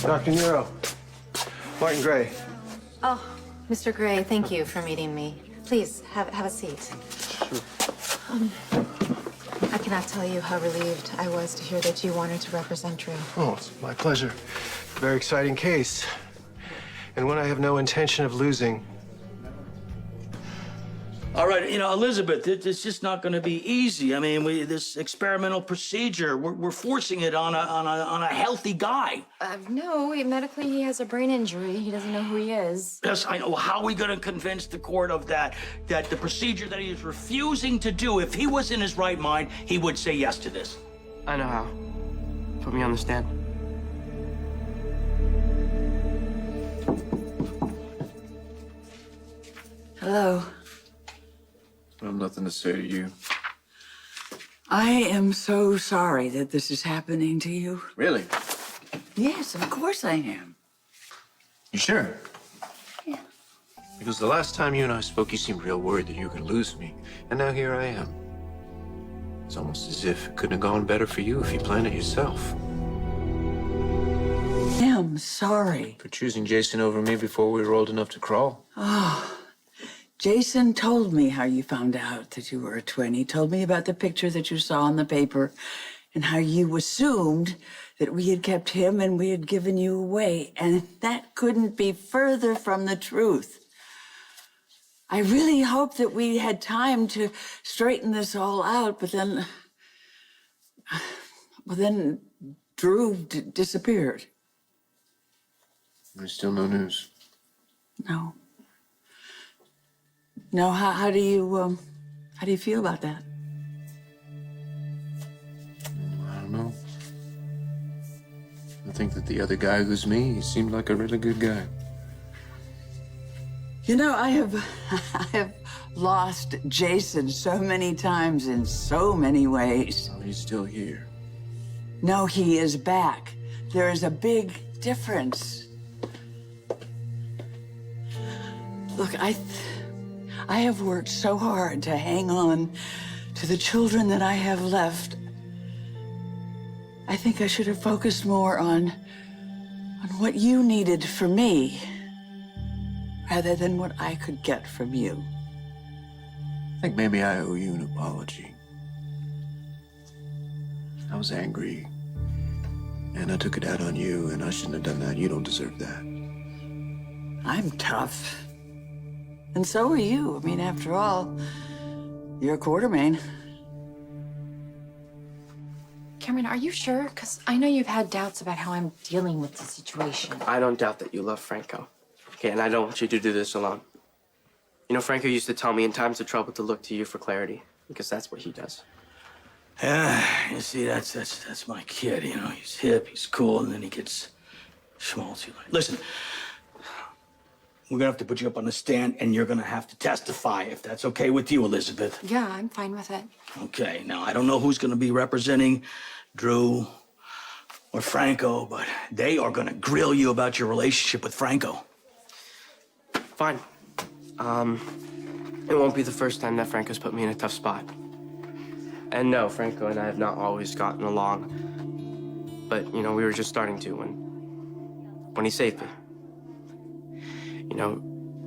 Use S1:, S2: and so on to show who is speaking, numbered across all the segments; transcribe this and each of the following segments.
S1: Dr. Nero. Martin Gray.
S2: Oh, Mr. Gray, thank you for meeting me. Please, have a seat.
S1: Sure.
S2: I cannot tell you how relieved I was to hear that you wanted to represent Drew.
S1: Oh, it's my pleasure. Very exciting case. And one I have no intention of losing.
S3: All right, Elizabeth, it's just not going to be easy. I mean, this experimental procedure, we're forcing it on a healthy guy.
S4: No, medically he has a brain injury. He doesn't know who he is.
S3: Yes, I know. How are we going to convince the court of that the procedure that he is refusing to do, if he was in his right mind, he would say yes to this?
S5: I know how. Put me on the stand.
S6: Hello.
S7: I have nothing to say to you.
S6: I am so sorry that this is happening to you.
S7: Really?
S6: Yes, of course I am.
S7: You sure?
S6: Yeah.
S1: Because the last time you and I spoke, you seemed real worried that you were going to lose me. And now here I am. It's almost as if it couldn't have gone better for you if you planned it yourself.
S6: I am sorry.
S1: For choosing Jason over me before we were old enough to crawl.
S6: Oh, Jason told me how you found out that you were a twin. He told me about the picture that you saw in the paper and how you assumed that we had kept him and we had given you away. And that couldn't be further from the truth. I really hoped that we had time to straighten this all out, but then... Well, then Drew disappeared.
S1: There's still no news.
S6: No. No, how do you feel about that?
S1: I don't know. I think that the other guy who's me, he seemed like a really good guy.
S6: You know, I have lost Jason so many times in so many ways.
S1: Well, he's still here.
S6: No, he is back. There is a big difference. Look, I have worked so hard to hang on to the children that I have left. I think I should have focused more on what you needed from me, rather than what I could get from you.
S1: I think maybe I owe you an apology. I was angry, and I took it out on you, and I shouldn't have done that. You don't deserve that.
S6: I'm tough. And so are you. I mean, after all, you're a Quartermain.
S4: Cameron, are you sure? Because I know you've had doubts about how I'm dealing with the situation.
S5: I don't doubt that you love Franco. Okay, and I don't want you to do this alone. You know, Franco used to tell me in times of trouble to look to you for clarity, because that's what he does.
S3: Yeah, you see, that's my kid, He's hip, he's cool, and then he gets schmaltzy. Listen, we're gonna have to put you up on the stand, and you're gonna have to testify, if that's okay with you, Elizabeth.
S4: Yeah, I'm fine with it.
S3: Okay, now, I don't know who's gonna be representing Drew or Franco, but they are gonna grill you about your relationship with Franco.
S5: Fine. It won't be the first time that Franco's put me in a tough spot. And no, Franco and I have not always gotten along. But, we were just starting to when he saved me.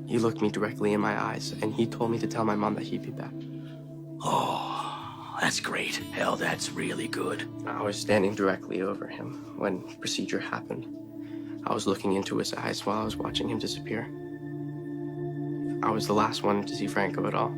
S5: He looked me directly in my eyes, and he told me to tell my mom that he'd be back.
S3: Oh, that's great. Hell, that's really good.
S5: I was standing directly over him when the procedure happened. I was looking into his eyes while I was watching him disappear. I was the last one to see Franco at all.